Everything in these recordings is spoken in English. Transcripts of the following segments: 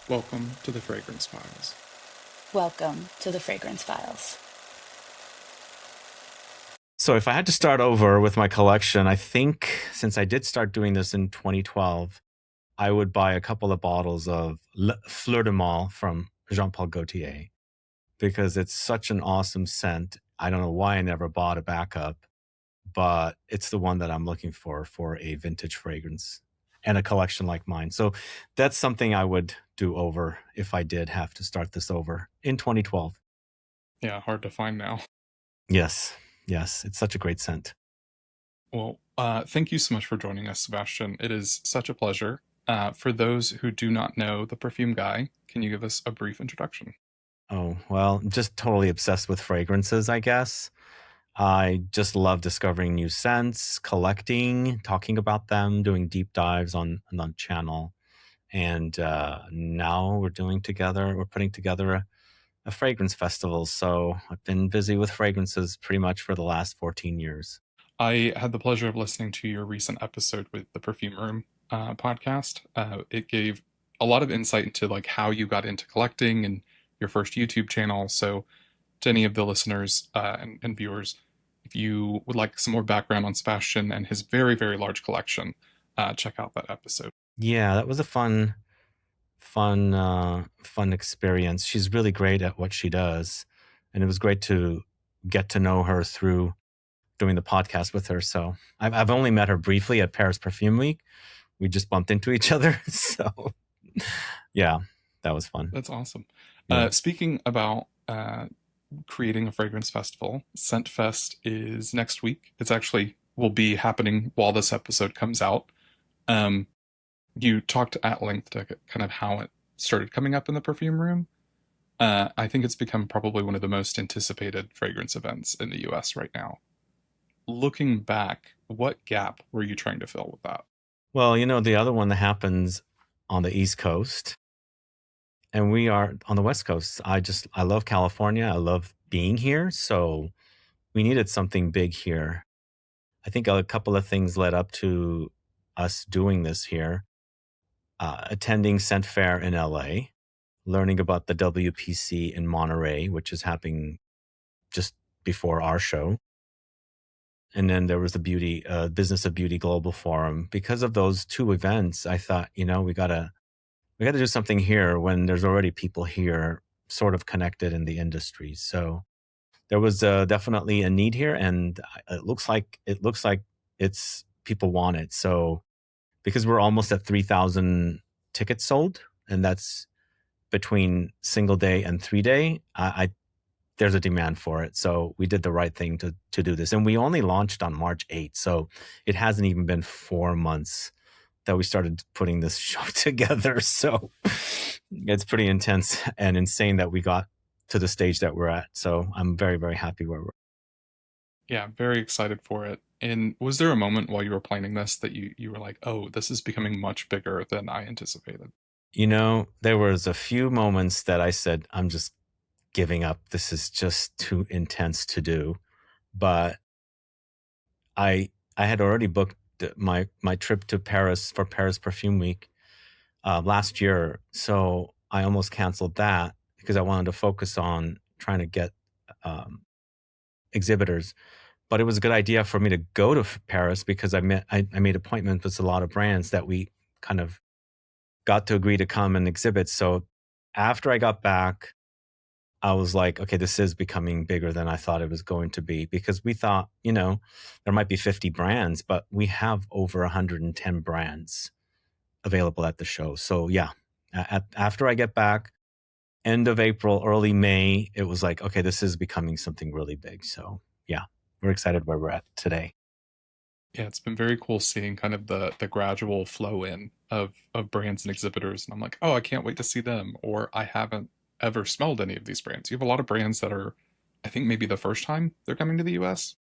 Welcome to the Fragrance Files. Welcome to the Fragrance Files. So if I had to start over with my collection, I think since I did start doing this in 2012, I would buy a couple of bottles of Fleur de Mal from Jean-Paul Gaultier because it's such an awesome scent. I don't know why I never bought a backup, but it's the one that I'm looking for a vintage fragrance and a collection like mine. So that's something I would do over if I did have to start this over in 2012. Yeah, hard to find now. Yes, it's such a great scent. Well, thank you so much for joining us, Sebastian. It is such a pleasure. For those who do not know the Perfume Guy, can you give us a brief introduction? Oh, well, I'm just totally obsessed with fragrances, I guess. I just love discovering new scents, collecting, talking about them, doing deep dives on channel. And now we're putting together a fragrance festival. So I've been busy with fragrances pretty much for the last 14 years. I had the pleasure of listening to your recent episode with the Perfume Room podcast. It gave a lot of insight into like how you got into collecting and your first YouTube channel. So, to any of the listeners and viewers, if you would like some more background on Sebastian and his very, very large collection, check out that episode. Yeah, that was a fun experience. She's really great at what she does. And it was great to get to know her through doing the podcast with her. So I've only met her briefly at Paris Perfume Week. We just bumped into each other. So yeah, that was fun. That's awesome. Yeah. Speaking about creating a fragrance festival, Scent Fest is next week. It's actually will be happening while this episode comes out. Um, you talked at length to kind of how it started coming up in the perfume room. I think it's become probably one of the most anticipated fragrance events in the US right now. Looking back, what gap were you trying to fill with that? Well, the other one that happens on the East Coast and we are on the West Coast. I love California. I love being here. So we needed something big here. I think a couple of things led up to us doing this here. Attending Scent Fair in LA, learning about the WPC in Monterey, which is happening just before our show. And then there was the Business of Beauty Global Forum. Because of those two events, I thought, we gotta do something here when there's already people here sort of connected in the industry. So there was definitely a need here, and it looks like it's people want it. So because we're almost at 3,000 tickets sold, and that's between single day and 3 day, I there's a demand for it. So we did the right thing to do this. And we only launched on March 8th. So it hasn't even been 4 months that we started putting this show together. So it's pretty intense and insane that we got to the stage that we're at. So I'm very, very happy where we're at. Yeah, very excited for it. And was there a moment while you were planning this that you were like, oh, this is becoming much bigger than I anticipated? There was a few moments that I said, I'm just giving up. This is just too intense to do. But I had already booked my trip to Paris for Paris Perfume Week last year, so I almost canceled that because I wanted to focus on trying to get exhibitors. But it was a good idea for me to go to Paris because I made appointments with a lot of brands that we kind of got to agree to come and exhibit. So after I got back, I was like, okay, this is becoming bigger than I thought it was going to be, because we thought, there might be 50 brands, but we have over 110 brands available at the show. So yeah, after I get back, end of April, early May, it was like, okay, this is becoming something really big. So yeah, we're excited where we're at today. Yeah, it's been very cool seeing kind of the gradual flow in of brands and exhibitors. And I'm like, oh, I can't wait to see them. Or I haven't ever smelled any of these brands. You have a lot of brands that are, I think maybe the first time they're coming to the US.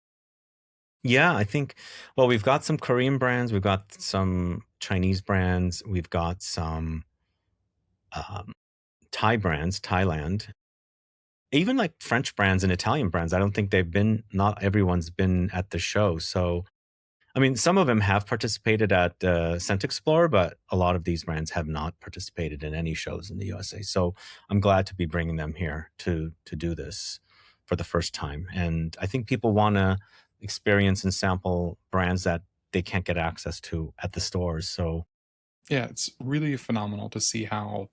Yeah, I think, well, we've got some Korean brands, we've got some Chinese brands, we've got some um, Thai brands, Thailand, even like French brands and Italian brands. I don't think not everyone's been at the show. So I mean, some of them have participated at Scent Explorer, but a lot of these brands have not participated in any shows in the USA. So I'm glad to be bringing them here to do this for the first time. And I think people want to experience and sample brands that they can't get access to at the stores. So Yeah, it's really phenomenal to see how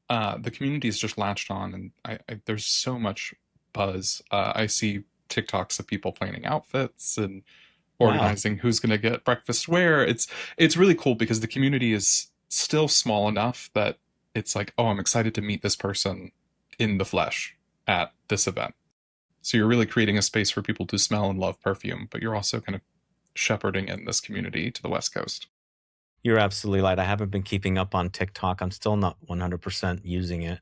the community is just latched on, and there's so much buzz. I see TikToks of people planning outfits and wow, organizing who's going to get breakfast where. It's really cool because the community is still small enough that it's like, oh, I'm excited to meet this person in the flesh at this event. So you're really creating a space for people to smell and love perfume, but you're also kind of shepherding in this community to the West Coast. you're absolutely right. I haven't been keeping up on TikTok. I'm still not 100% using it,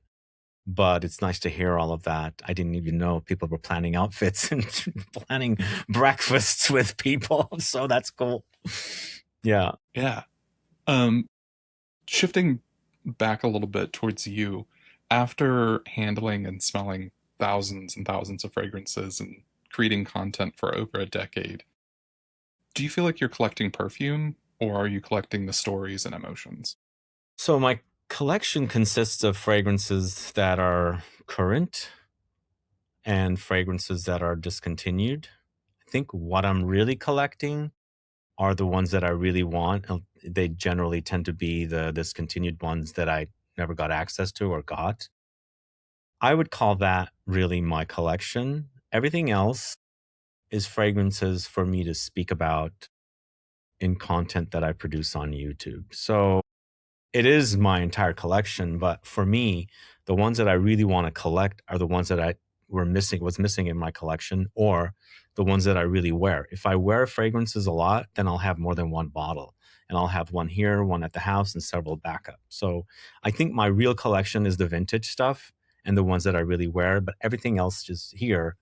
but it's nice to hear all of that. I didn't even know people were planning outfits and planning breakfasts with people. So that's cool. Yeah. Yeah. Um, Shifting back a little bit towards you, after handling and smelling thousands and thousands of fragrances and creating content for over a decade, do you feel like you're collecting perfume or are you collecting the stories and emotions? So my collection consists of fragrances that are current and fragrances that are discontinued. I think what I'm really collecting are the ones that I really want. They generally tend to be the discontinued ones that I never got access to or got. I would call that really my collection. Everything else is fragrances for me to speak about in content that I produce on YouTube. So it is my entire collection, but for me, the ones that I really want to collect are the ones that I were missing, was missing in my collection, or the ones that I really wear. If I wear fragrances a lot, then I'll have more than one bottle. And I'll have one here, one at the house, and several backup. So I think my real collection is the vintage stuff and the ones that I really wear, but everything else is here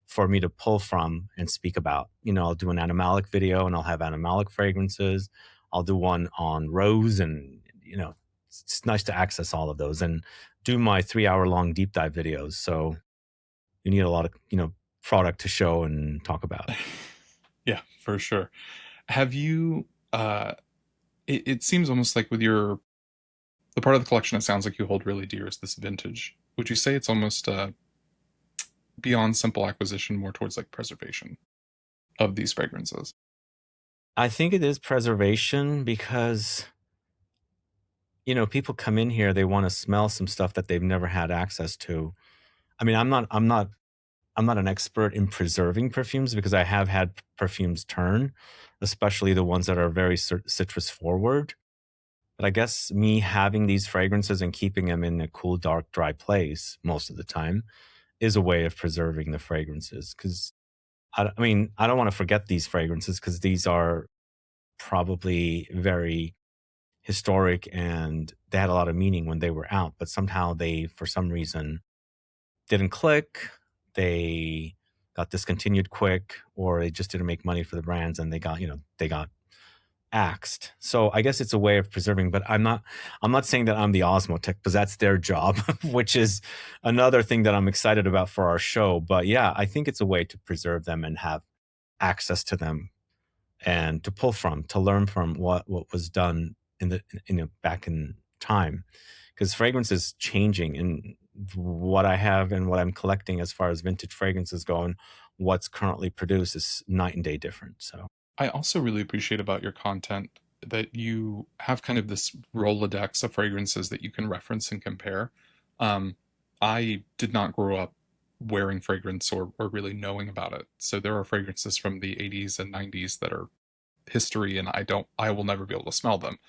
for me to pull from and speak about. You know, I'll do an animalic video and I'll have animalic fragrances. I'll do one on rose and, you know, it's nice to access all of those and do my 3 hour long deep dive videos. So you need a lot of, you know, product to show and talk about. Yeah, for sure. Have you, it seems almost like with the part of the collection it sounds like you hold really dear is this vintage. Would you say it's almost beyond simple acquisition, more towards like preservation of these fragrances? I think it is preservation because, you know, people come in here, they want to smell some stuff that they've never had access to. I mean, I'm not an expert in preserving perfumes because I have had perfumes turn, especially the ones that are very citrus forward. But I guess me having these fragrances and keeping them in a cool, dark, dry place most of the time is a way of preserving the fragrances. Because I mean, I don't want to forget these fragrances because these are probably very historic and they had a lot of meaning when they were out. But somehow they, for some reason, didn't click. They got discontinued quick, or they just didn't make money for the brands, and they got, you know, they got axed. So I guess it's a way of preserving, but I'm not saying that I'm the Osmotech because that's their job, which is another thing that I'm excited about for our show. But yeah, I think it's a way to preserve them and have access to them and to pull from, to learn from what was done in the back in time, because fragrance is changing, and what I have and what I'm collecting as far as vintage fragrances go and what's currently produced is night and day different. So I also really appreciate about your content that you have kind of this Rolodex of fragrances that you can reference and compare. Um, I did not grow up wearing fragrance or really knowing about it. So there are fragrances from the 80s and 90s that are history and I will never be able to smell them.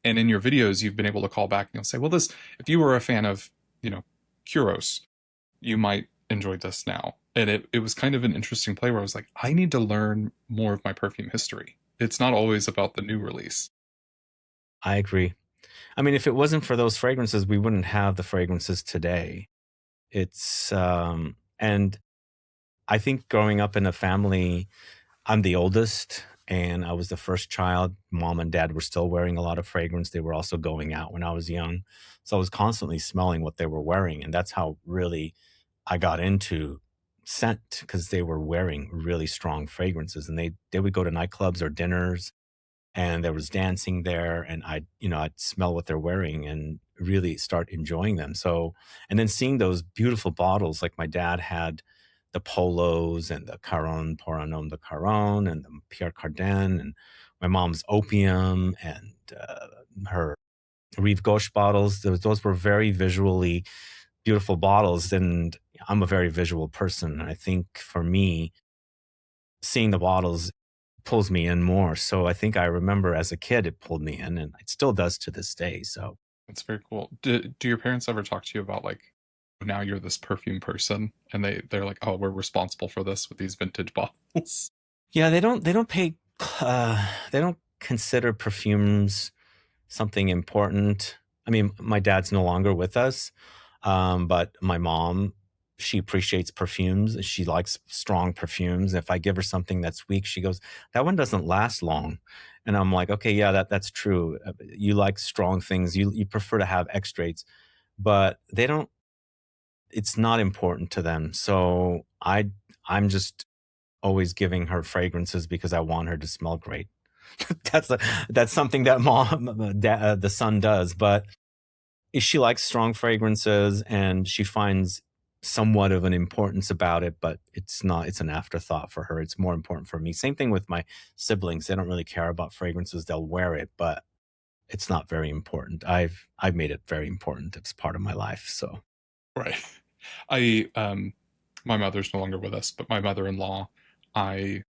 And in your videos, you've been able to call back and you'll say, well, this, if you were a fan of, you know, Kuros, you might enjoy this now. And it was kind of an interesting play where I was like, I need to learn more of my perfume history. It's not always about the new release. I agree. I mean, if it wasn't for those fragrances, we wouldn't have the fragrances today. It's and I think growing up in a family, I'm the oldest and I was the first child. Mom and dad were still wearing a lot of fragrance. They were also going out when I was young. So I was constantly smelling what they were wearing. And that's how really I got into scent because they were wearing really strong fragrances, and they would go to nightclubs or dinners, and there was dancing there, and I'd smell what they're wearing and really start enjoying them. So, and then seeing those beautiful bottles, like my dad had the Polos and the Caron pour un homme de Caron and the Pierre Cardin, and my mom's Opium and her Rive Gauche bottles. Those were very visually beautiful bottles, and I'm a very visual person. And I think for me, seeing the bottles pulls me in more. So I think I remember as a kid, it pulled me in, and it still does to this day. So That's very cool. Do your parents ever talk to you about like now you're this perfume person and they're like, oh, we're responsible for this with these vintage bottles? yeah, they don't pay, they don't consider perfumes something important. I mean, my dad's no longer with us, but my mom, she appreciates perfumes. She likes strong perfumes. If I give her something that's weak, she goes, "That one doesn't last long." And I'm like, "Okay, yeah, that's true. You like strong things. You prefer to have extracts, but they don't. It's not important to them." So I'm just always giving her fragrances because I want her to smell great. that's a, that's something that the son does, but she likes strong fragrances and she finds somewhat of an importance about it, but it's an afterthought for her. It's more important for me. Same thing with my siblings. They don't really care about fragrances. They'll wear it, but it's not very important. I've made it very important. It's part of my life. So Right. I my mother's no longer with us, but my mother-in-law, I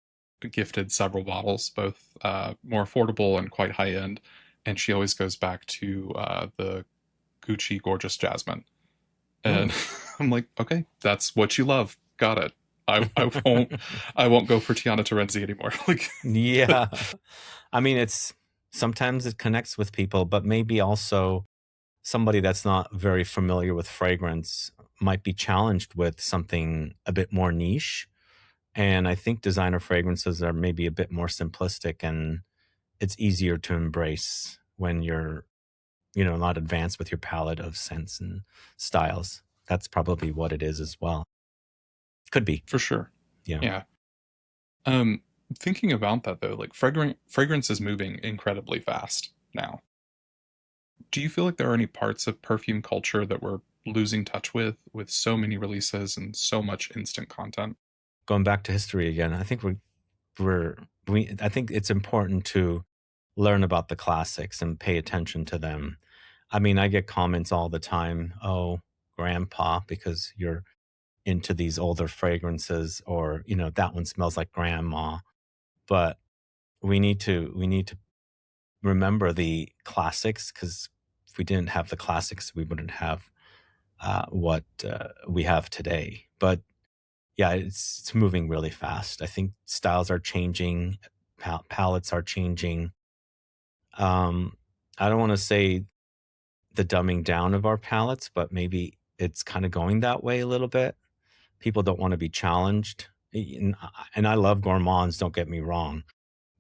gifted several bottles, both more affordable and quite high end, and she always goes back to the Gucci Gorgeous Jasmine. And mm. I'm like, okay, that's what you love. Got it. I won't go for Tiana Terenzi anymore. Like, Yeah. I mean, it's sometimes it connects with people, but maybe also somebody that's not very familiar with fragrance might be challenged with something a bit more niche. And I think designer fragrances are maybe a bit more simplistic, and it's easier to embrace when you're, not advanced with your palette of scents and styles. That's probably what it is as well. Could be. for sure. Yeah. Yeah. Um, Thinking about that though, like fragrance is moving incredibly fast now. Do you feel like there are any parts of perfume culture that we're losing touch with so many releases and so much instant content? Going back to history again, I think we're I think it's important to learn about the classics and pay attention to them. I mean, I get comments all the time, "Oh, grandpa," because you're into these older fragrances, or, that one smells like grandma. But we need to remember the classics, because if we didn't have the classics, we wouldn't have what we have today. But yeah, it's moving really fast. I think styles are changing, palettes are changing. Um, I don't want to say the dumbing down of our palettes, but maybe it's kind of going that way a little bit. People don't want to be challenged. And I love gourmands, don't get me wrong,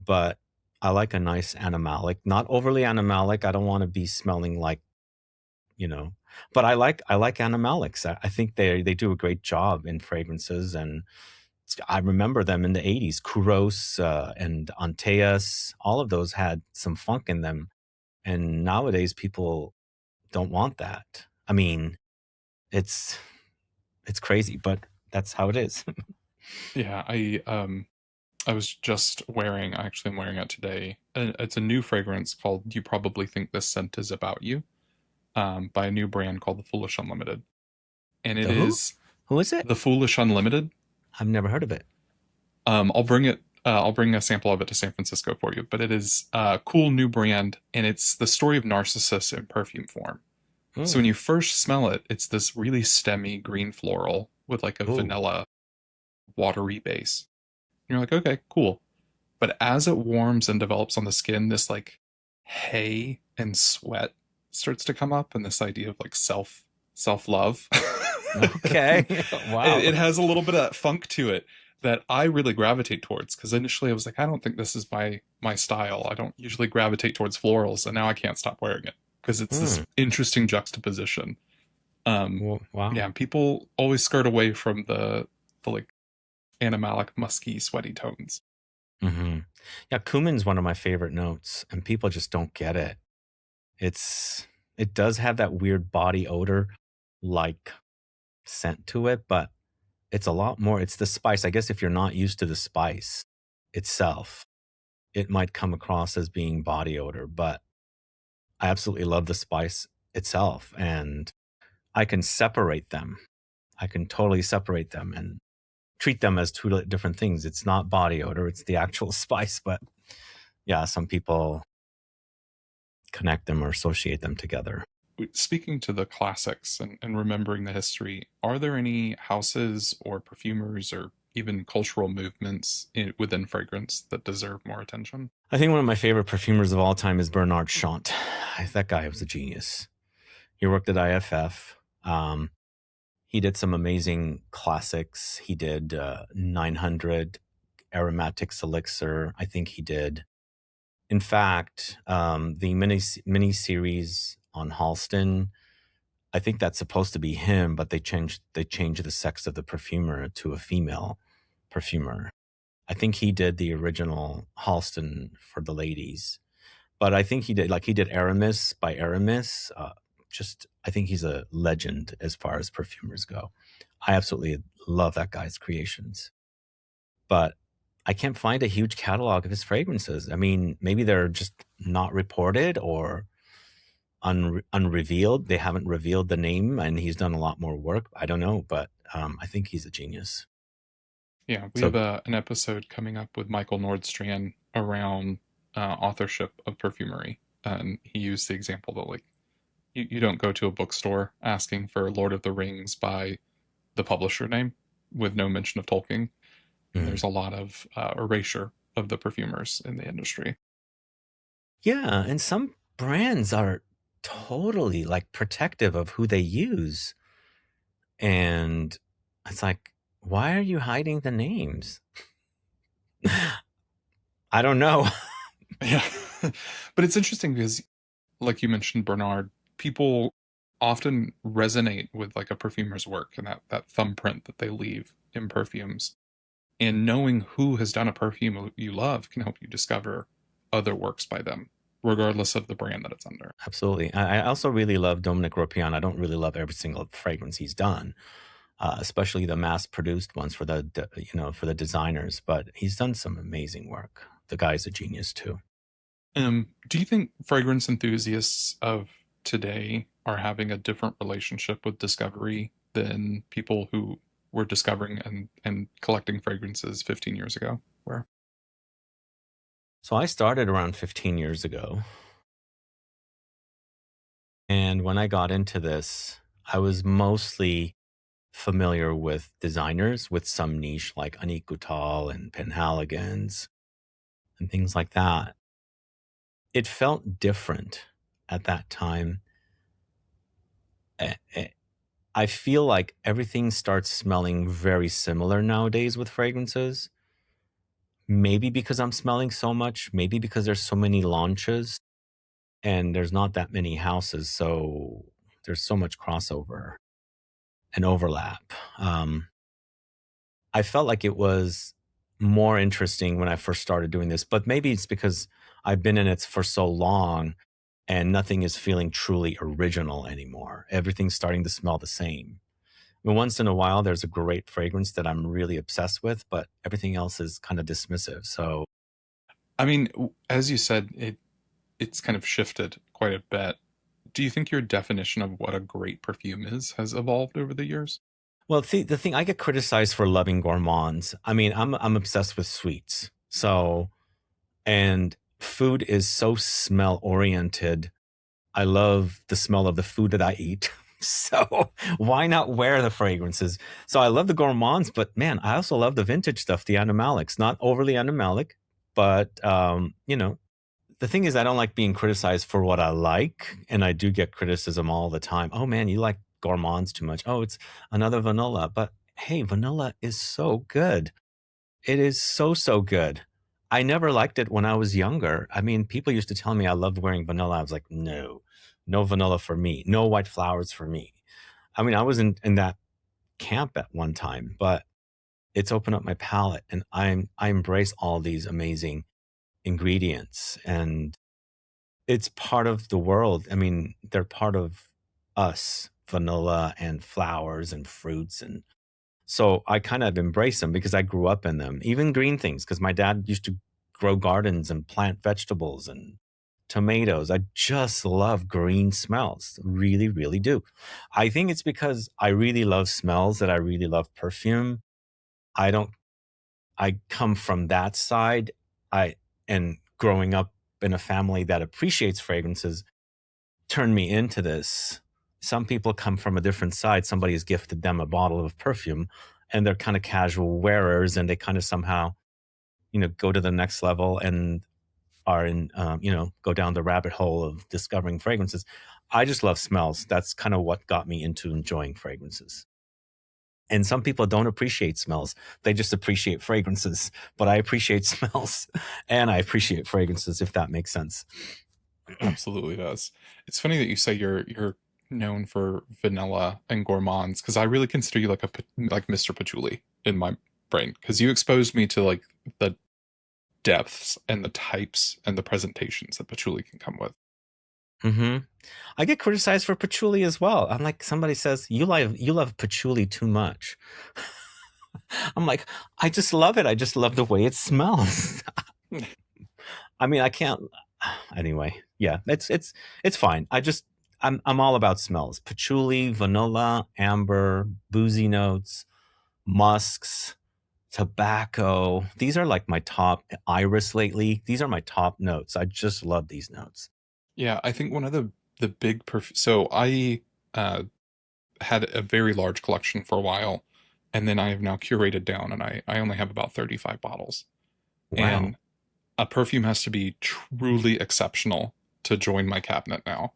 but I like a nice animalic, not overly animalic. I don't want to be smelling like, you know, but I like animalics. I think they do a great job in fragrances, and I remember them in the 80s. Kuros and Antaeus, all of those had some funk in them. And nowadays people don't want that. I mean, it's it's crazy, but that's how it is. Yeah, I was just wearing, actually I'm wearing it today. It's a new fragrance called You Probably Think This Scent Is About You, by a new brand called The Foolish Unlimited. And it The who? is Who is it? The Foolish Unlimited. I've never heard of it. I'll bring a sample of it to San Francisco for you, but it is a cool new brand, and it's the story of Narcissus in perfume form. So when Mm. you first smell it, it's this really stemmy green floral with like a Ooh. vanilla watery base. And you're like, okay, cool. But as it warms and develops on the skin, this like hay and sweat starts to come up, and this idea of like self love. Okay. Wow. It has a little bit of funk to it that I really gravitate towards, because initially I was like, I don't think this is my style. I don't usually gravitate towards florals, and now I can't stop wearing it because it's this Mm. interesting juxtaposition. Um, Wow. yeah, people always skirt away from the the like animalic, musky, sweaty tones. Hmm. Yeah, cumin's one of my favorite notes, and people just don't get it. It's it does have that weird body odor like scent to it, but it's a lot more. It's the spice. I guess if you're not used to the spice itself, it might come across as being body odor, but I absolutely love the spice itself, and I can separate them. I can totally separate them and treat them as two different things. It's not body odor, it's the actual spice, but yeah, some people connect them or associate them together. Speaking to the classics and remembering the history, are there any houses or perfumers or even cultural movements within fragrance that deserve more attention? I think one of my favorite perfumers of all time is Bernard Chant. That guy was a genius. He worked at IFF. He did some amazing classics. He did 900 Aromatics Elixir. I think he did. In fact, the mini series on Halston, I think that's supposed to be him, but they changed the sex of the perfumer to a female perfumer. I think he did the original Halston for the ladies, but I think he did Aramis by Aramis. Just I think he's a legend as far as perfumers go. I absolutely love that guy's creations, but I can't find a huge catalog of his fragrances. I mean, maybe they're just not reported or unrevealed. They haven't revealed the name, and he's done a lot more work. I don't know, but I think he's a genius. Yeah, we have So, an episode coming up with Michael Nordstrand around authorship of perfumery. And he used the example that, like, you don't go to a bookstore asking for Lord of the Rings by the publisher name with no mention of Tolkien. And mhm. there's a lot of erasure of the perfumers in the industry. Yeah, and some brands are totally like protective of who they use. And it's like, why are you hiding the names? I don't know. Yeah. But it's interesting because, like you mentioned, Bernard, people often resonate with like a perfumer's work and that thumbprint that they leave in perfumes. And knowing who has done a perfume you love can help you discover other works by them, regardless of the brand that it's under. Absolutely. I also really love Dominic Ropian. I don't really love every single fragrance he's done, especially the mass-produced ones for for the designers. But he's done some amazing work. The guy's a genius too. Do you think fragrance enthusiasts of today are having a different relationship with discovery than people who were discovering and collecting fragrances 15 years ago were? So I started around 15 years ago, and when I got into this, I was mostly familiar with designers with some niche like Anik Goutal and Penhaligon's and things like that. It felt different at that time. Eh, eh, I feel like everything starts smelling very similar nowadays with fragrances. Maybe because I'm smelling so much, maybe because there's so many launches and there's not that many houses, so there's so much crossover and overlap. I felt like it was more interesting when I first started doing this, but maybe it's because I've been in it for so long and nothing is feeling truly original anymore. Everything's starting to smell the same. I mean, once in a while, there's a great fragrance that I'm really obsessed with, but everything else is kind of dismissive. So, I mean, as you said, it's kind of shifted quite a bit. Do you think your definition of what a great perfume is has evolved over the years? well, see, the thing I get criticized for loving gourmands. I mean, I'm obsessed with sweets. So, and food is so smell oriented. I love the smell of the food that I eat. So why not wear the fragrances? So I love the gourmands, but man, I also love the vintage stuff, the animalics. Not overly animalic, but the thing is, I don't like being criticized for what I like, and I do get criticism all the time. Oh man, you like gourmands too much. Oh, it's another vanilla. But hey, vanilla is so good. It is so good. I never liked it when I was younger. I mean, people used to tell me I loved wearing vanilla. I was like, no, no vanilla for me. No white flowers for me. I mean, I was in that camp at one time, but it's opened up my palate, and I embrace all these amazing ingredients, and it's part of the world. I mean, they're part of us, vanilla and flowers and fruits, and so I kind of embrace them because I grew up in them. Even green things, because my dad used to grow gardens and plant vegetables and tomatoes. I just love green smells. Really, really do. I think it's because I really love smells that I really love perfume. I don't I come from that side. I and growing up in a family that appreciates fragrances turned me into this. Some people come from a different side. Somebody has gifted them a bottle of perfume and they're kind of casual wearers and they kind of somehow, go to the next level and are in, go down the rabbit hole of discovering fragrances. I just love smells. That's kind of what got me into enjoying fragrances. And some people don't appreciate smells. They just appreciate fragrances. But I appreciate smells and I appreciate fragrances, if that makes sense. Absolutely does. It's funny that you say you're known for vanilla and gourmands because I really consider you like like Mr. Patchouli in my brain because you exposed me to like the depths and the types and the presentations that patchouli can come with. hmm I get criticized for patchouli as well. I'm like, somebody says, you love patchouli too much. I'm like, I just love it. I just love the way it smells. I mean, I can't. Anyway, yeah, it's fine. I'm all about smells. Patchouli, vanilla, amber, boozy notes, musks, tobacco. These are like my top. Iris lately. These are my top notes. I just love these notes. Yeah, I think one of the big so I had a very large collection for a while, and then I have now curated down, and I only have about 35 bottles. Wow, And a perfume has to be truly exceptional to join my cabinet now.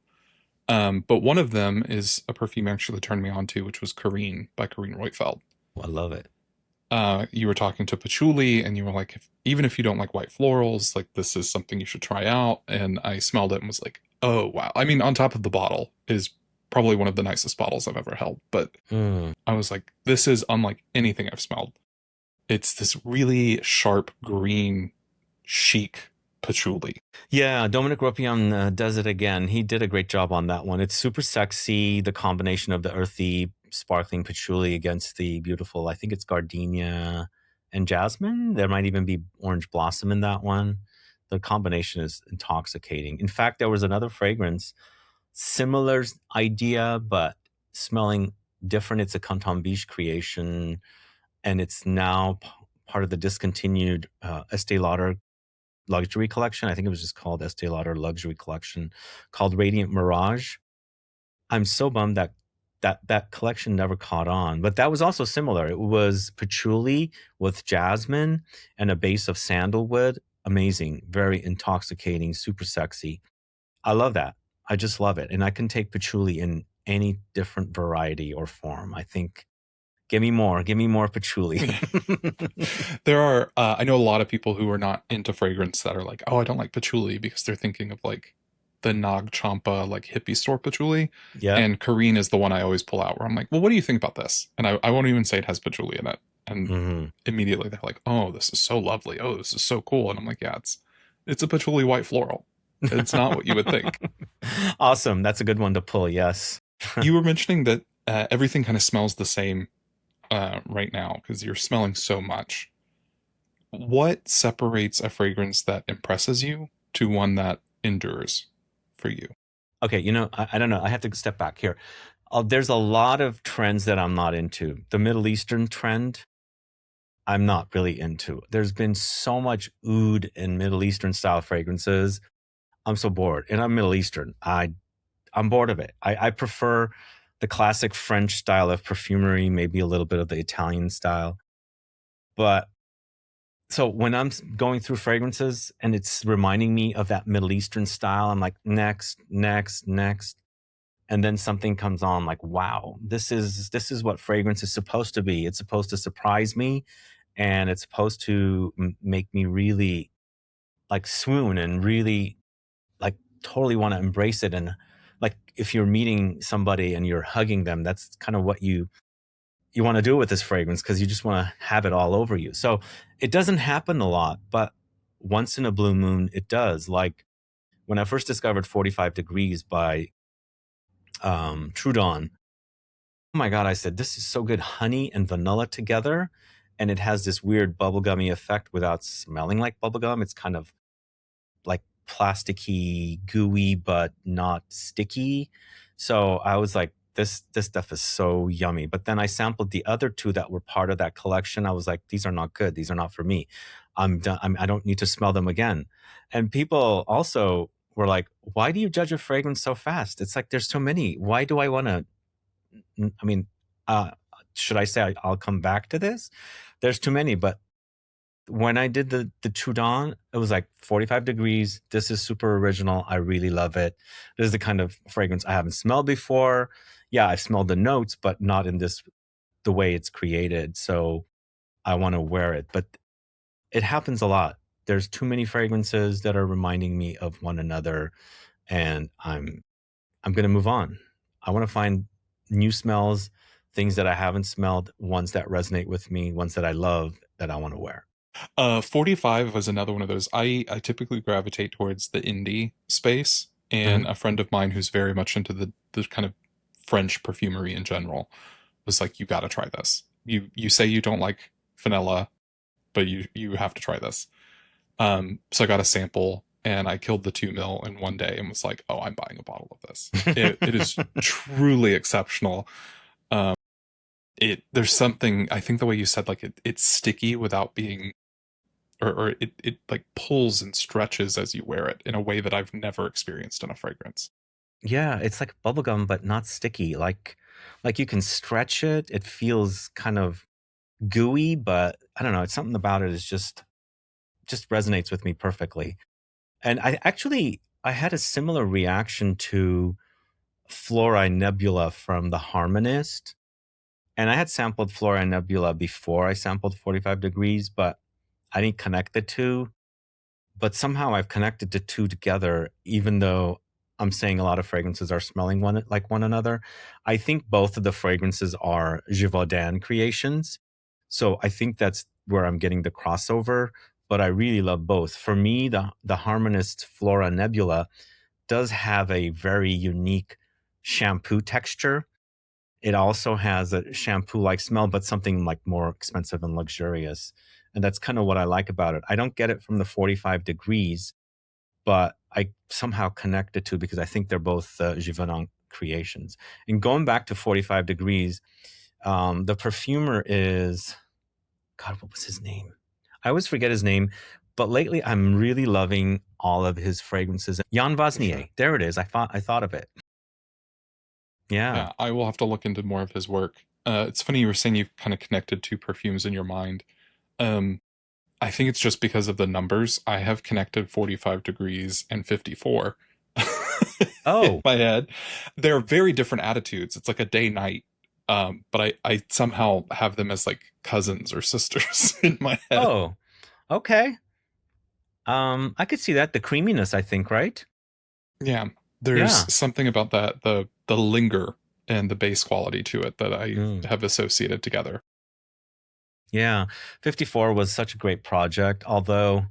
But one of them is a perfume actually turned me on to, which was Kareen by Kareen Roitfeld. I love it. You were talking to Patchouli, and you were like, even if you don't like white florals, like this is something you should try out. And I smelled it and was like, oh wow. I mean, on top of the bottle is probably one of the nicest bottles I've ever held, but Mm. I was like, this is unlike anything I've smelled. It's this really sharp green, chic patchouli. Yeah, Dominic Ropion does it again. He did a great job on that one. It's super sexy. The combination of the earthy, sparkling patchouli against the beautiful, I think it's gardenia and jasmine. There might even be orange blossom in that one. The combination is intoxicating. In fact, there was another fragrance, similar idea, but smelling different. It's a Canton Biche creation, and it's now part of the discontinued Estee Lauder luxury collection. I think it was just called Estee Lauder Luxury Collection, called Radiant Mirage. I'm so bummed that collection never caught on, but that was also similar. It was patchouli with jasmine and a base of sandalwood. Amazing, very intoxicating, super sexy. I love that. I just love it, and I can take patchouli in any different variety or form. I think give me more patchouli. There are, I know a lot of people who are not into fragrance that are like, oh, I don't like patchouli because they're thinking of like the Nag Champa, like hippie store patchouli. Yeah. And Kareen is the one I always pull out where I'm like, well, what do you think about this? And I won't even say it has patchouli in it. And hmm immediately they're like, oh, this is so lovely. Oh, this is so cool. And I'm like, yeah, it's a patchouli white floral. It's not what you would think. Awesome. That's a good one to pull. Yes. You were mentioning that everything kind of smells the same right now because you're smelling so much. What separates a fragrance that impresses you to one that endures for you? Okay. I don't know. I have to step back here. There's a lot of trends that I'm not into. The Middle Eastern trend, I'm not really into. There's been so much oud and Middle Eastern style fragrances. I'm so bored. And I'm Middle Eastern. I'm bored of it. I prefer the classic French style of perfumery, maybe a little bit of the Italian style. But so when I'm going through fragrances and it's reminding me of that Middle Eastern style, I'm like, next, next, next. And then something comes on, like, wow, this is what fragrance is supposed to be. It's supposed to surprise me, and it's supposed to make me really like swoon and really like totally want to embrace it. And like if you're meeting somebody and you're hugging them, that's kind of what you want to do with this fragrance because you just want to have it all over you. So it doesn't happen a lot, but once in a blue moon, it does. Like when I first discovered 45 Degrees by Trudon, oh my God, I said, this is so good. Honey and vanilla together. And it has this weird bubblegummy effect without smelling like bubblegum. It's kind of like plasticky, gooey, but not sticky. So I was like, this stuff is so yummy. But then I sampled the other two that were part of that collection. I was like, these are not good. These are not for me. I'm done. I don't need to smell them again. And people also were like, why do you judge a fragrance so fast? It's like, there's so many. Why do I want to? I mean, uh, should I say I'll come back to this? There's too many, but when I did the Trudon, it was like 45 Degrees. This is super original. I really love it. This is the kind of fragrance I haven't smelled before. Yeah, I've smelled the notes, but not in the way it's created. So I want to wear it. But it happens a lot. There's too many fragrances that are reminding me of one another, and I'm going to move on. I want to find new smells, things that I haven't smelled, ones that resonate with me, ones that I love that I want to wear. 45 was another one of those. I typically gravitate towards the indie space, and Mhm. a friend of mine who's very much into the kind of French perfumery in general was like, you got to try this. You say you don't like vanilla, but you have to try this. So I got a sample and I killed the 2 mil in one day and was like, oh, I'm buying a bottle of this. It is truly exceptional. Um, there's something, I think the way you said, like it's sticky without being, or it like pulls and stretches as you wear it in a way that I've never experienced in a fragrance. Yeah, it's like bubblegum, but not sticky. Like you can stretch it. It feels kind of gooey, but I don't know. It's something about it is just resonates with me perfectly. And I had a similar reaction to Flori Nebula from The Harmonist. And I had sampled Flori Nebula before I sampled 45 Degrees, but I didn't connect the two. But somehow I've connected the two together, even though I'm saying a lot of fragrances are smelling one like one another. I think both of the fragrances are Givaudan creations. So I think that's where I'm getting the crossover, but I really love both. For me, the Harmonist Flora Nebula does have a very unique shampoo texture. It also has a shampoo-like smell, but something like more expensive and luxurious. And that's kind of what I like about it. I don't get it from the 45 Degrees, but I somehow connect the two because I think they're both Givaudan creations. And going back to 45 Degrees, the perfumer is, God, what was his name? I always forget his name, but lately I'm really loving all of his fragrances. Jan For sure. Vosnier. There it is. I thought of it. Yeah. Yeah, I will have to look into more of his work. It's funny you were saying you kind of connected two perfumes in your mind. Um, I think it's just because of the numbers. I have connected 45 Degrees and 54 in Oh, my head. They're very different attitudes. It's like a day night. But I somehow have them as like cousins or sisters in my head. oh, okay. I could see that. The creaminess, I think, right? Yeah. There's Yeah. something about that, the linger and the bass quality to it that I Mm. have associated together. Yeah. 54 was such a great project, although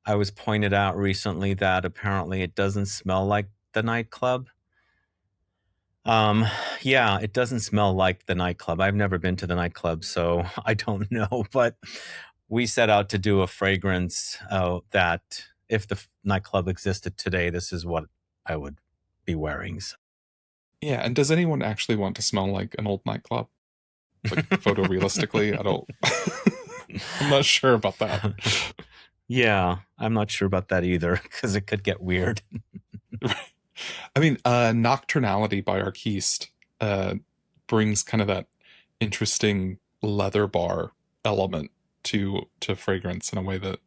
I was pointed out recently that apparently it doesn't smell like the nightclub. Um, yeah, it doesn't smell like the nightclub. I've never been to the nightclub, so I don't know. But we set out to do a fragrance that if the nightclub existed today, this is what I would be wearing. So. Yeah, and does anyone actually want to smell like an old nightclub? Like photorealistically, I don't. I'm not sure about that. Yeah, I'm not sure about that either because it could get weird. I mean, Nocturnality by Arquiste uh, brings kind of that interesting leather bar element to fragrance in a way that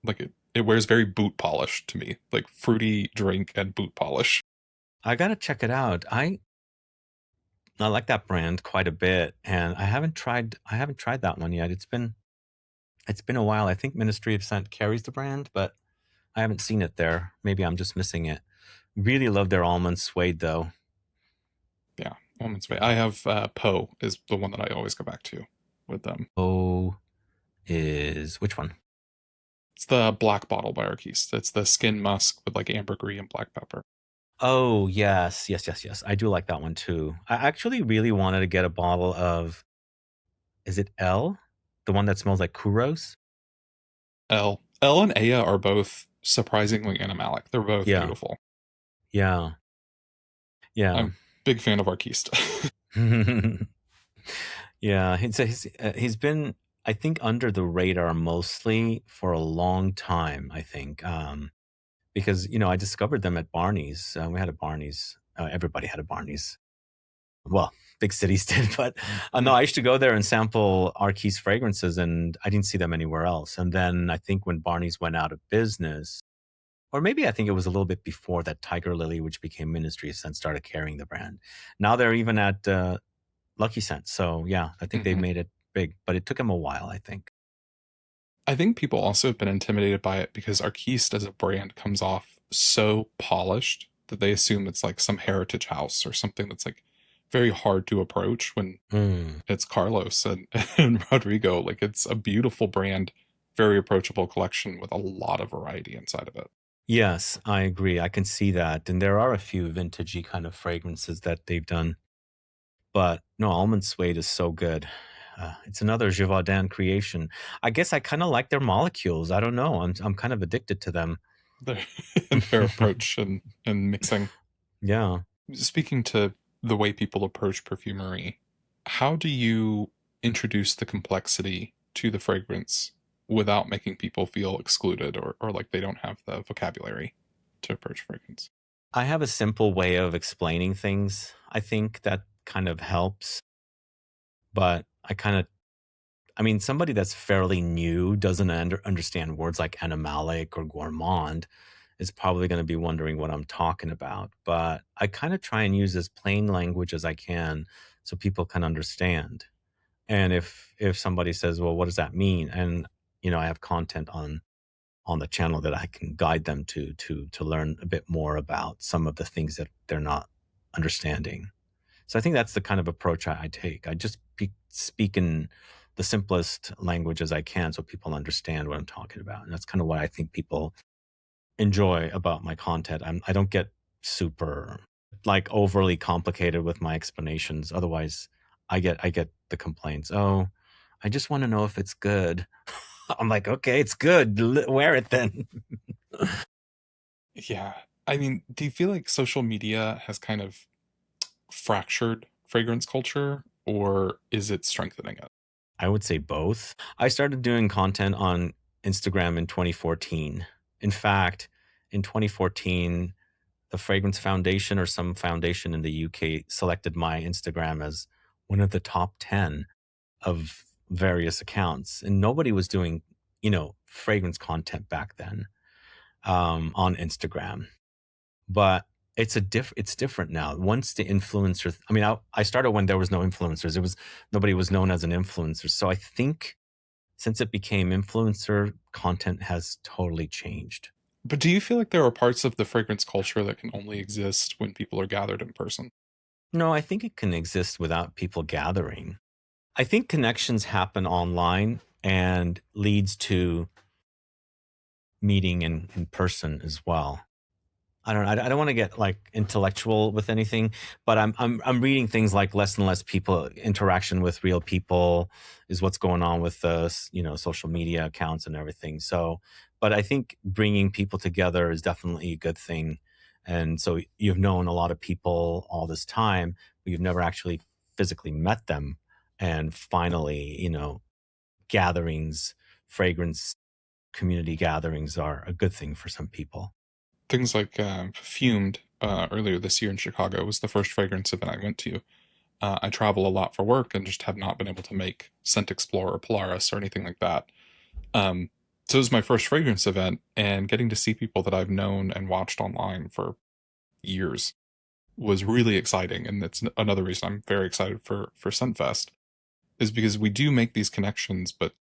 like it wears very boot polish to me, like fruity drink and boot polish. I gotta check it out. I like that brand quite a bit, and I haven't tried that one yet. It's been a while. I think Ministry of Scent carries the brand, but I haven't seen it there. Maybe I'm just missing it. Really love their almond suede though. Yeah, Woman's Way. I have Poe is the one that I always go back to with them. Oh, is which one? It's the black bottle by Arquiste. It's the skin musk with like ambergris and black pepper. Oh, yes, yes, yes, yes. I do like that one too. I actually really wanted to get a bottle of, is it L? The one that smells like Kuros? L and Aya are both surprisingly animalic. They're both Yeah, beautiful. yeah, yeah. I'm big fan of Arquiste. Yeah, he's been, I think, under the radar mostly for a long time, I think. Because, I discovered them at Barney's. We had a Barney's. Everybody had a Barney's. Well, big cities did, but no, I used to go there and sample Arquiste fragrances, and I didn't see them anywhere else. And then I think when Barney's went out of business, or maybe I think it was a little bit before that, Tiger Lily, which became Ministry of Scent, started carrying the brand. Now they're even at Lucky Scent. So yeah, I think they've Mhm. made it big, but it took them a while, I think. I think people also have been intimidated by it because Arquiste as a brand comes off so polished that they assume it's like some heritage house or something that's like very hard to approach when Mm. it's Carlos and, and Rodrigo. Like it's a beautiful brand, very approachable collection with a lot of variety inside of it. Yes, I agree. I can see that. And there are a few vintagey kind of fragrances that they've done. But no, Almond Suede is so good. It's another Givaudan creation. I guess I kind of like their molecules. I don't know. I'm kind of addicted to them. Their, their approach and mixing. Yeah. Speaking to the way people approach perfumery, how do you introduce the complexity to the fragrance without making people feel excluded or like they don't have the vocabulary to approach fragrance? I have a simple way of explaining things. I think that kind of helps. But I mean, somebody that's fairly new doesn't understand words like animalic or gourmand is probably going to be wondering what I'm talking about. But I kind of try and use as plain language as I can so people can understand. And if somebody says, "Well, what does that mean?" and I have content on the channel that I can guide them to learn a bit more about some of the things that they're not understanding. So I think that's the kind of approach I take. I just speak in the simplest language as I can so people understand what I'm talking about. And that's kind of what I think people enjoy about my content. I don't get super like overly complicated with my explanations. Otherwise, I get the complaints. Oh, I just want to know if it's good. I'm like, okay, it's good. Wear it then. Yeah. I mean, do you feel like social media has kind of fractured fragrance culture or is it strengthening it? I would say both. I started doing content on Instagram in 2014. In fact, in 2014, the Fragrance Foundation or some foundation in the UK selected my Instagram as one of the top 10 of various accounts. And nobody was doing, fragrance content back then on Instagram. But it's different now. Once the influencer, I mean, I started when there was no influencers. It was nobody was known as an influencer. So I think since it became influencer, content has totally changed. But do you feel like there are parts of the fragrance culture that can only exist when people are gathered in person? No, I think it can exist without people gathering. I think connections happen online and leads to meeting in person as well. I don't want to get like intellectual with anything, but I'm reading things like less and less people interaction with real people is what's going on with the social media accounts and everything. So, but I think bringing people together is definitely a good thing. And so you've known a lot of people all this time, but you've never actually physically met them. And finally, gatherings, fragrance community gatherings are a good thing for some people. Things like Fumed earlier this year in Chicago was the first fragrance event I went to. I travel a lot for work and just have not been able to make Scent Explorer or Polaris or anything like that. Um, so it was my first fragrance event, and getting to see people that I've known and watched online for years was really exciting. And that's another reason I'm very excited for Scentfest is because we do make these connections, but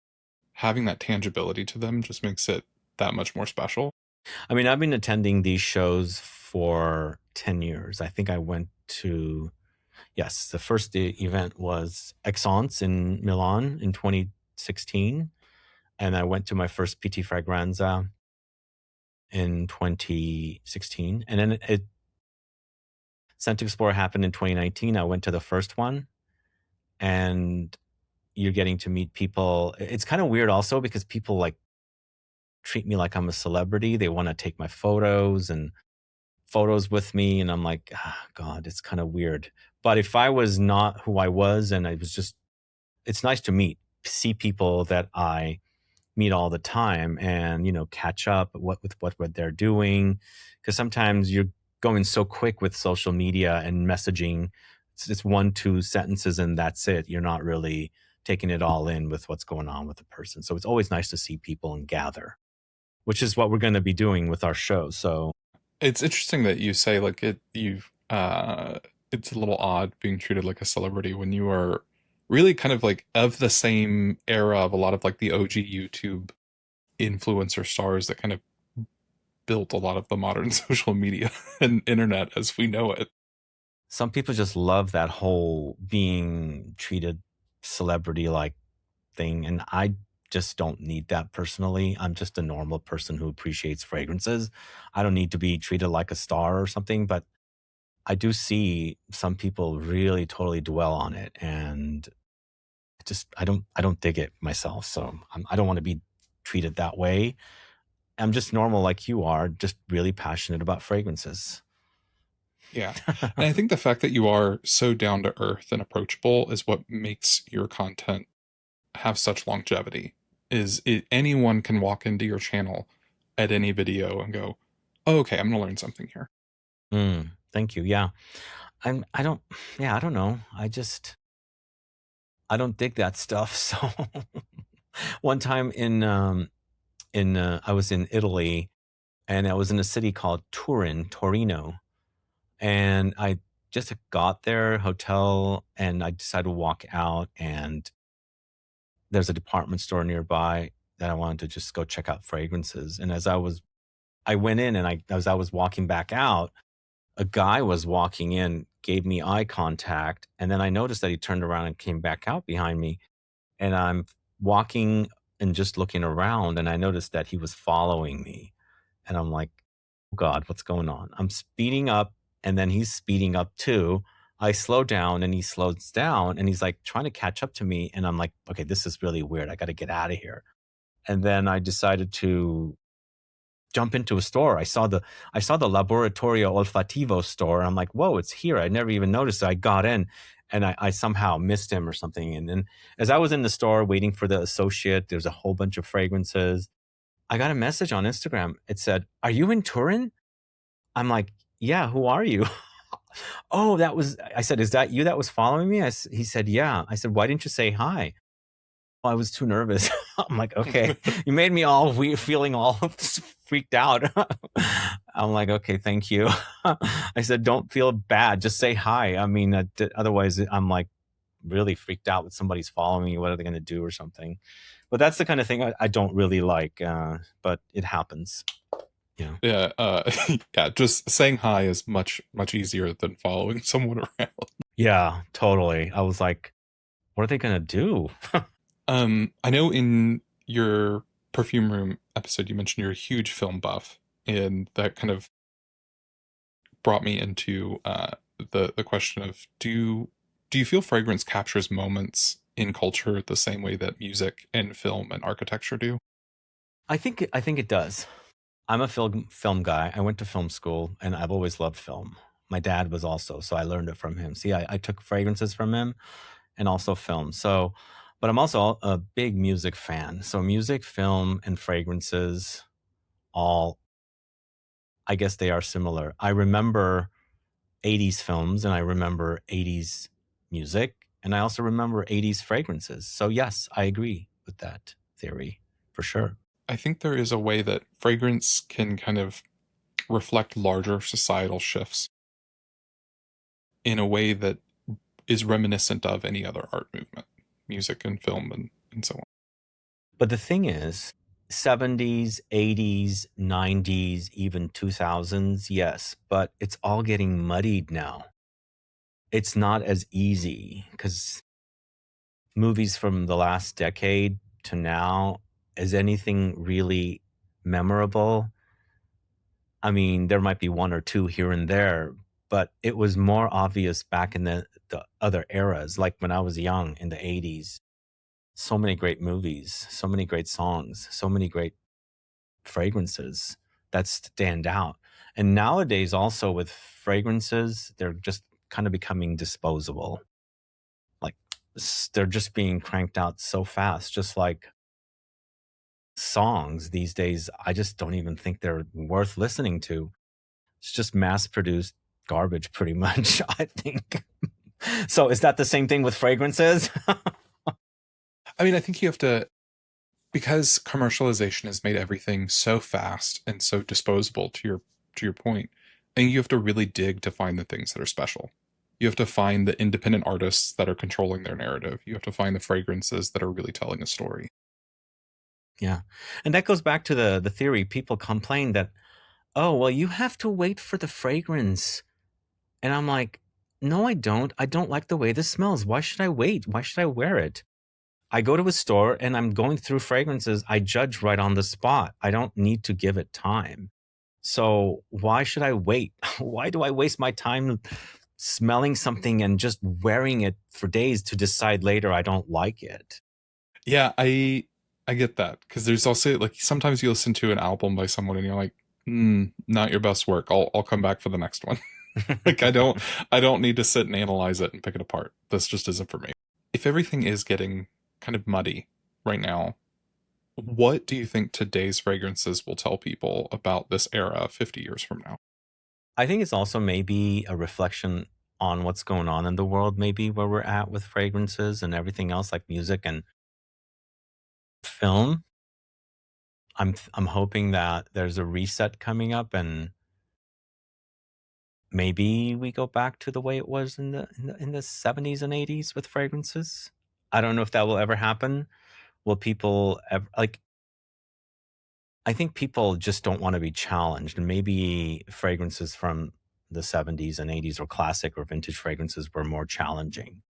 having that tangibility to them just makes it that much more special. I mean, I've been attending these shows for 10 years. I think I went to Yes, the first event was Exance in Milan in 2016, and I went to my first PT Fragranza in 2016, and then Scent Explorer happened in 2019. I went to the first one, and you're getting to meet people. It's kind of weird also because people like treat me like I'm a celebrity. They want to take my photos and photos with me, and I'm like, ah, God, it's kind of weird. But if I was not who I was and I was just, it's nice to see people that I meet all the time and, catch up with what they're doing. Because sometimes you're going so quick with social media and messaging. It's one, two sentences and that's it. You're not really taking it all in with what's going on with the person. So it's always nice to see people and gather, which is what we're going to be doing with our show. So It's interesting that you say like it's a little odd being treated like a celebrity when you are really kind of like of the same era of a lot of like the OG YouTube influencer stars that kind of built a lot of the modern social media and internet as we know it. some people just love that whole being treated celebrity like thing. And I just don't need that personally. I'm just a normal person who appreciates fragrances. I don't need to be treated like a star or something, but I do see some people really totally dwell on it. And I don't dig it myself. So I don't want to be treated that way. I'm just normal like you are, just really passionate about fragrances. Yeah. And I think the fact that you are so down to earth and approachable is what makes your content have such longevity. Anyone can walk into your channel at any video and go, oh, okay, I'm going to learn something here. Thank you. Yeah. I don't, yeah, I don't know. I don't dig that stuff. So one time I was in Italy and I was in a city called Torino. And I just got there, hotel, and I decided to walk out. And there's a department store nearby that I wanted to just go check out fragrances. And I went in, and as I was walking back out, a guy was walking in, gave me eye contact, and then I noticed that he turned around and came back out behind me. And I'm walking and just looking around, and I noticed that he was following me. And I'm like, oh God, what's going on? I'm speeding up, and then he's speeding up too. I slow down, and he slows down, and he's like trying to catch up to me. And I'm like, okay, this is really weird. I got to get out of here. And then I decided to jump into a store. I saw the Laboratorio Olfativo store. I'm like, whoa, it's here. I never even noticed. So I got in, and I somehow missed him or something. And then as I was in the store waiting for the associate, there's a whole bunch of fragrances. I got a message on Instagram. It said, "Are you in Turin?" I'm like, "Yeah, who are you?" Oh, I said, "Is that you that was following me?" He said, "Yeah." I said, "Why didn't you say hi?" Oh, I was too nervous. I'm like, "Okay." You made me all weird, feeling all freaked out. I'm like, "Okay, thank you." I said, "Don't feel bad. Just say hi." I mean, otherwise I'm like really freaked out with somebody's following me. What are they going to do or something? But that's the kind of thing I don't really like. But it happens. Yeah. Yeah, yeah, just saying hi is much, much easier than following someone around. Yeah, totally. I was like, what are they going to do? I know in your perfume room episode, you mentioned you're a huge film buff, and that kind of brought me into the question of do you feel fragrance captures moments in culture the same way that music and film and architecture do? I think it does. I'm a film guy. I went to film school and I've always loved film. My dad was also, so I learned it from him. See, I took fragrances from him and also film. So, but I'm also a big music fan. So music, film, and fragrances, all, I guess they are similar. I remember 80s films and I remember 80s music. And I also remember 80s fragrances. So yes, I agree with that theory for sure. I think there is a way that fragrance can kind of reflect larger societal shifts in a way that is reminiscent of any other art movement, music and film and so on. But the thing is, 70s, 80s, 90s, even 2000s, yes, but it's all getting muddied now. it's not as easy because movies from the last decade to now, is anything really memorable? I mean, there might be one or two here and there, but it was more obvious back in the other eras, like when I was young in the 80s. So many great movies, so many great songs, so many great fragrances that stand out. And nowadays, also with fragrances, they're just kind of becoming disposable. Like they're just being cranked out so fast, just like songs these days. I just don't even think they're worth listening to. It's just mass produced garbage, pretty much, I think. So, is that the same thing with fragrances? I mean, I think you have to, because commercialization has made everything so fast and so disposable to your point, and you have to really dig to find the things that are special. You have to find the independent artists that are controlling their narrative. You have to find the fragrances that are really telling a story. Yeah. And that goes back to the theory. People complain that, oh, well, you have to wait for the fragrance. And I'm like, no, I don't. I don't like the way this smells. Why should I wait? Why should I wear it? I go to a store and I'm going through fragrances. I judge right on the spot. I don't need to give it time. So why should I wait? Why do I waste my time smelling something and just wearing it for days to decide later I don't like it? Yeah, I get that because there's also like sometimes you listen to an album by someone and you're like, not your best work. I'll come back for the next one. Like I don't need to sit and analyze it and pick it apart. This just isn't for me. If everything is getting kind of muddy right now, what do you think today's fragrances will tell people about this era 50 years from now? I think it's also maybe a reflection on what's going on in the world, maybe where we're at with fragrances and everything else like music and film. I'm hoping that there's a reset coming up and maybe we go back to the way it was in the 70s and 80s with fragrances. I don't know if that will ever happen. Will people ever like I think people just don't want to be challenged and maybe fragrances from the 70s and 80s or classic or vintage fragrances were more challenging.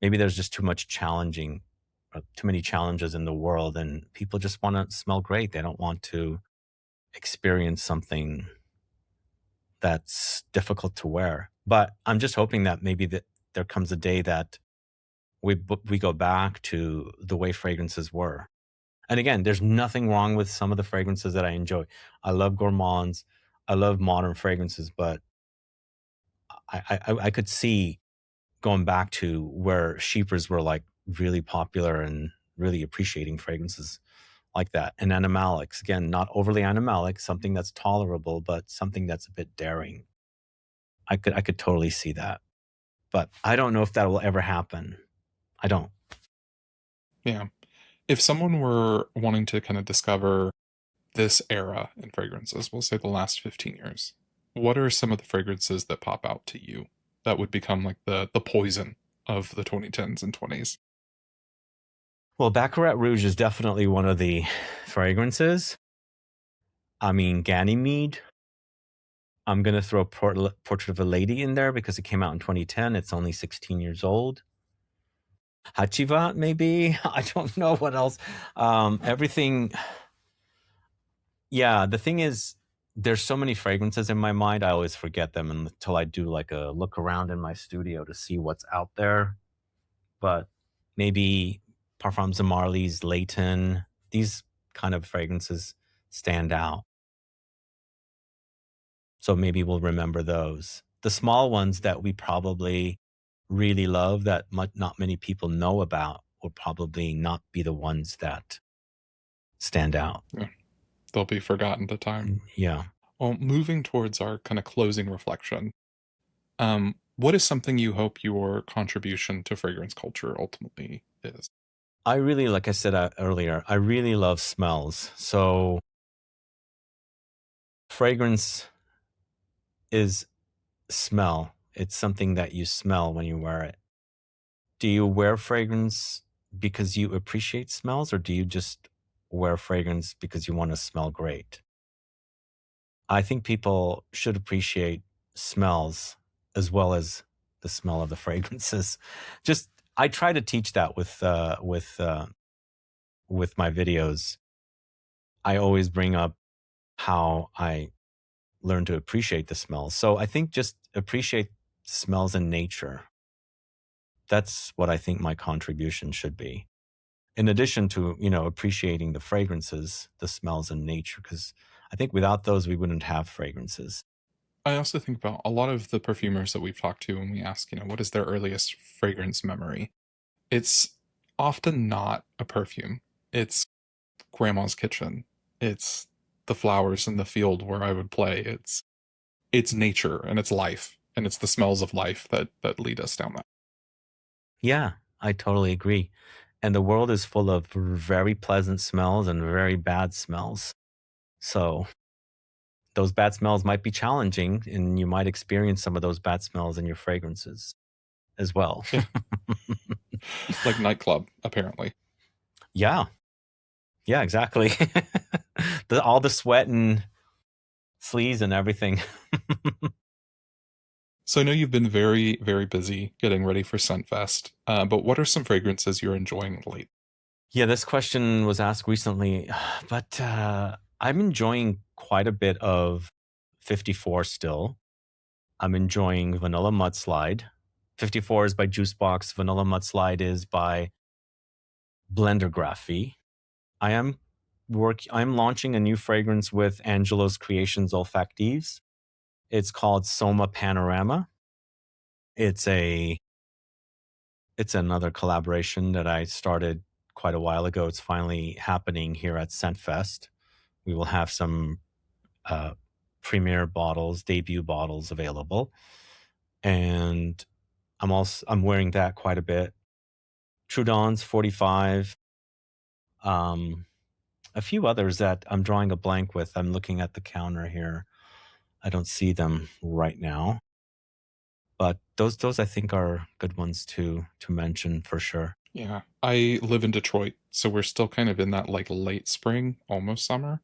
Maybe there's just too many challenges in the world and people just want to smell great. They don't want to experience something that's difficult to wear. But I'm just hoping that maybe that there comes a day that we go back to the way fragrances were. And again, there's nothing wrong with some of the fragrances that I enjoy. I love gourmands. I love modern fragrances, but I could see going back to where sheepers were like really popular and really appreciating fragrances like that. And animalics, again, not overly animalic, something that's tolerable, but something that's a bit daring. I could totally see that. But I don't know if that will ever happen. I don't. Yeah. If someone were wanting to kind of discover this era in fragrances, we'll say the last 15 years, what are some of the fragrances that pop out to you that would become like the poison of the 2010s and 20s? Well, Baccarat Rouge is definitely one of the fragrances. I mean, Ganymede. I'm going to throw Portrait of a Lady in there because it came out in 2010. It's only 16 years old. Hachivat, maybe. I don't know what else. Everything. Yeah, the thing is, there's so many fragrances in my mind. I always forget them until I do like a look around in my studio to see what's out there. But maybe Parfums de Marly's Leighton, these kind of fragrances stand out. So maybe we'll remember those. The small ones that we probably really love that not many people know about will probably not be the ones that stand out. Yeah, they'll be forgotten to time. Yeah. Well, moving towards our kind of closing reflection, what is something you hope your contribution to fragrance culture ultimately is? I really, like I said earlier, I really love smells. So fragrance is smell. It's something that you smell when you wear it. Do you wear fragrance because you appreciate smells, or do you just wear fragrance because you want to smell great? I think people should appreciate smells as well as the smell of the fragrances. Just I try to teach that with my videos. I always bring up how I learn to appreciate the smells. So I think just appreciate smells in nature. That's what I think my contribution should be. In addition to, appreciating the fragrances, the smells in nature, because I think without those, we wouldn't have fragrances. I also think about a lot of the perfumers that we've talked to when we ask, what is their earliest fragrance memory? It's often not a perfume. It's grandma's kitchen. It's the flowers in the field where I would play. It's nature and it's life and it's the smells of life that lead us down that. Yeah, I totally agree. And the world is full of very pleasant smells and very bad smells. So those bad smells might be challenging, and you might experience some of those bad smells in your fragrances as well. Yeah. Like nightclub, apparently. Yeah. Yeah, exactly. All the sweat and fleas and everything. So I know you've been very, very busy getting ready for Scentfest, but what are some fragrances you're enjoying late? Yeah, this question was asked recently, but I'm enjoying quite a bit of 54 still. I'm enjoying Vanilla Mudslide. 54 is by Juicebox. Vanilla Mudslide is by Blendergraphy. I'm launching a new fragrance with Angelo's Creations Olfactives. It's called Soma Panorama. It's another collaboration that I started quite a while ago. It's finally happening here at Scentfest. We will have some premiere bottles, debut bottles available, and I'm wearing that quite a bit. Trudon's 45. A few others that I'm drawing a blank with. I'm looking at the counter here. I don't see them right now, but those I think are good ones to mention for sure. Yeah, I live in Detroit, so we're still kind of in that like late spring, almost summer.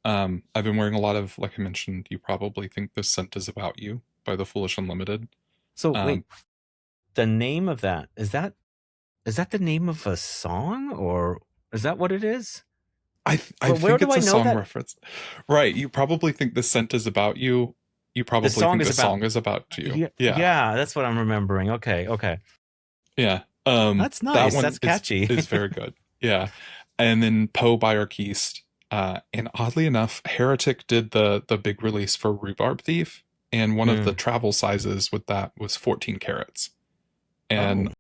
I've been wearing a lot of, like I mentioned, You Probably Think This Scent Is About You by The Foolish Unlimited. So Um, wait, the name of that is that the name of a song, or is that what it is? I But where think do it's I a know song that reference. Right, You Probably Think This Scent Is About You. You the probably song think is the about? song is about you. Yeah, Yeah, yeah, that's what I'm remembering. Okay. yeah. That's That nice. one That's catchy. is very good. Yeah, and then Poe by Arkeist. And oddly enough, Heretic did the big release for Rhubarb Thief, and one of the Mm. travel sizes with that was 14 carats. Oh, And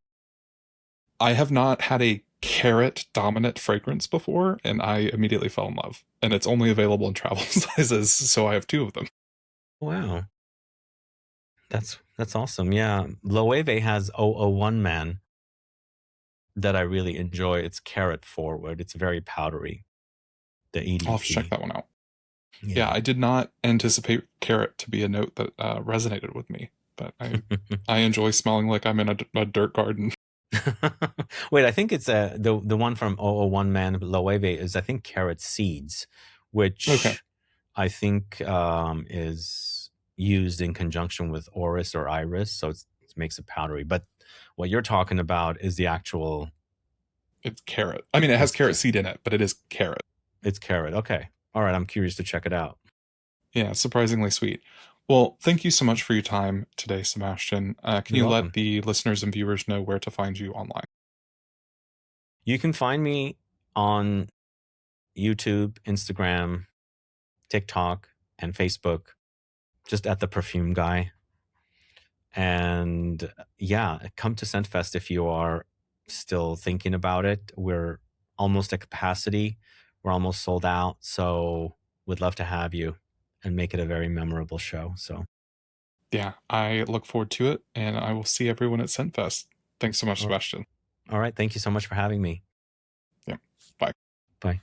I have not had a carrot dominant fragrance before, and I immediately fell in love. And it's only available in travel sizes, so I have two of them. wow. That's awesome. Yeah. Loewe has 001 Man that I really enjoy. It's carrot forward. It's very powdery. The I'll have to check EDP. that one out. Yeah, Yeah. I did not anticipate carrot to be a note that resonated with me, but I enjoy smelling like I'm in a dirt garden. Wait, I think it's the one from 001 Man Loewe is I think carrot seeds, Okay. which I think is used in conjunction with orris or iris, so it makes it powdery. But what you're talking about is the actual. It's carrot. I mean, it has It's carrot seed in it, but it is carrot. it's carrot. Okay, all right. I'm curious to check it out. Yeah, surprisingly sweet. Well, thank you so much for your time today, Sebastian. Can You're you let welcome. the listeners and viewers know where to find you online? You can find me on YouTube, Instagram, TikTok, and Facebook, just at the Perfume Guy. And yeah, come to Scentfest if you are still thinking about it. We're almost at capacity. We're almost sold out. So we'd love to have you and make it a very memorable show. So, Yeah, I look forward to it, and I will see everyone at Scentfest. Thanks so much, all Sebastian. all right. Thank you so much for having me. Yeah, bye. Bye.